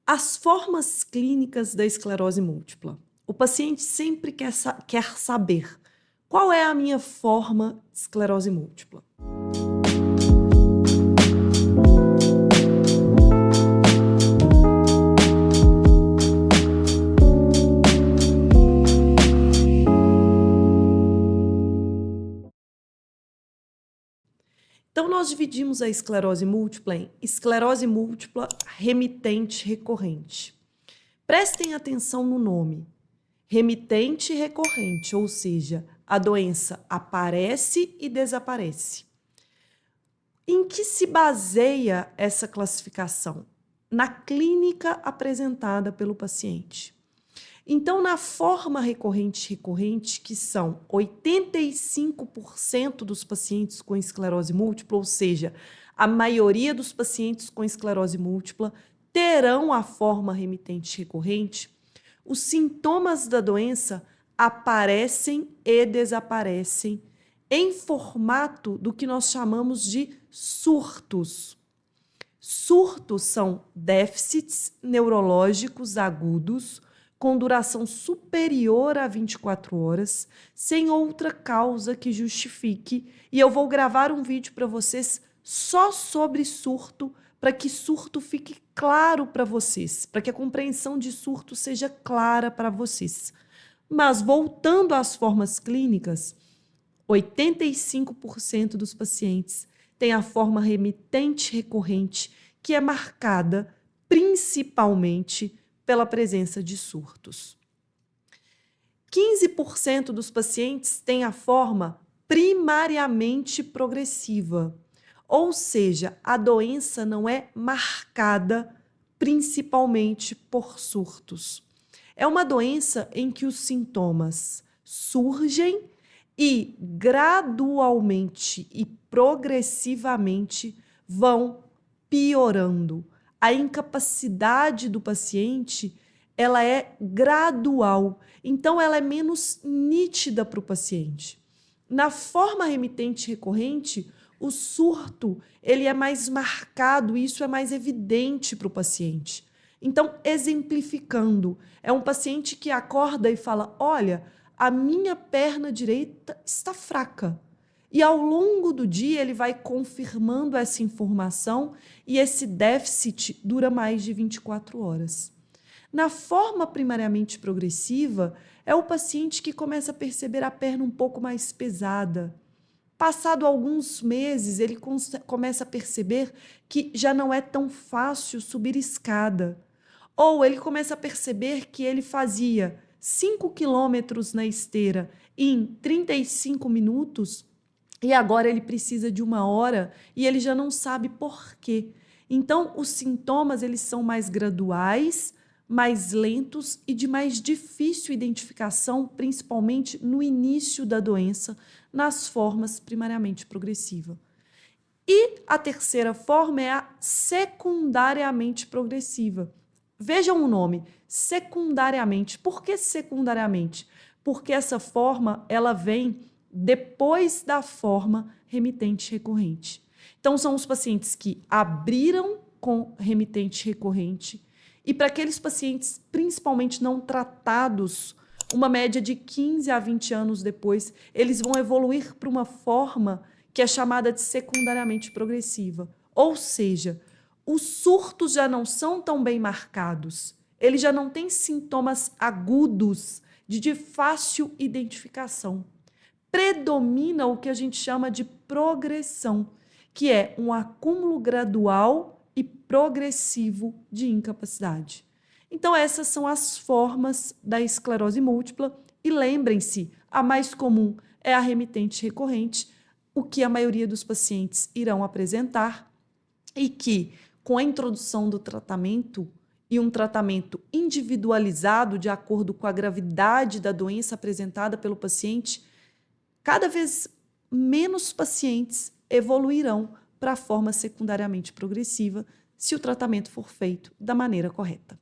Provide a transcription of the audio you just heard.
As formas clínicas da esclerose múltipla. O paciente sempre quer saber qual é a minha forma de esclerose múltipla. Então, nós dividimos a esclerose múltipla em esclerose múltipla remitente recorrente. Prestem atenção no nome. Remitente recorrente, ou seja, a doença aparece e desaparece. Em que se baseia essa classificação? Na clínica apresentada pelo paciente. Então, na forma recorrente, que são 85% dos pacientes com esclerose múltipla, ou seja, a maioria dos pacientes com esclerose múltipla terão a forma remitente recorrente, os sintomas da doença aparecem e desaparecem em formato do que nós chamamos de surtos. Surtos são déficits neurológicos agudos com duração superior a 24 horas, sem outra causa que justifique. E eu vou gravar um vídeo para vocês só sobre surto, para que surto fique claro para vocês, para que a compreensão de surto seja clara para vocês. Mas voltando às formas clínicas, 85% dos pacientes têm a forma remitente recorrente, que é marcada principalmente pela presença de surtos. 15% dos pacientes têm a forma primariamente progressiva, ou seja, a doença não é marcada principalmente por surtos. É uma doença em que os sintomas surgem e gradualmente e progressivamente vão piorando. A incapacidade do paciente, ela é gradual, então ela é menos nítida para o paciente. Na forma remitente recorrente, o surto ele é mais marcado e isso é mais evidente para o paciente. Então, exemplificando, é um paciente que acorda e fala: olha, a minha perna direita está fraca. E ao longo do dia ele vai confirmando essa informação e esse déficit dura mais de 24 horas. Na forma primariamente progressiva, é o paciente que começa a perceber a perna um pouco mais pesada. Passado alguns meses, ele começa a perceber que já não é tão fácil subir escada. Ou ele começa a perceber que ele fazia 5 quilômetros na esteira em 35 minutos e agora ele precisa de 1 hora e ele já não sabe por quê. Então, os sintomas eles são mais graduais, mais lentos e de mais difícil identificação, principalmente no início da doença, nas formas primariamente progressiva. E a terceira forma é a secundariamente progressiva. Vejam o nome, secundariamente. Por que secundariamente? Porque essa forma ela vem depois da forma remitente recorrente. Então, são os pacientes que abriram com remitente recorrente e para aqueles pacientes, principalmente não tratados, uma média de 15 a 20 anos depois, eles vão evoluir para uma forma que é chamada de secundariamente progressiva. Ou seja, os surtos já não são tão bem marcados, eles já não têm sintomas agudos de fácil identificação. Predomina o que a gente chama de progressão, que é um acúmulo gradual e progressivo de incapacidade. Então, essas são as formas da esclerose múltipla e lembrem-se, a mais comum é a remitente recorrente, o que a maioria dos pacientes irão apresentar e que, com a introdução do tratamento e um tratamento individualizado de acordo com a gravidade da doença apresentada pelo paciente, cada vez menos pacientes evoluirão para a forma secundariamente progressiva se o tratamento for feito da maneira correta.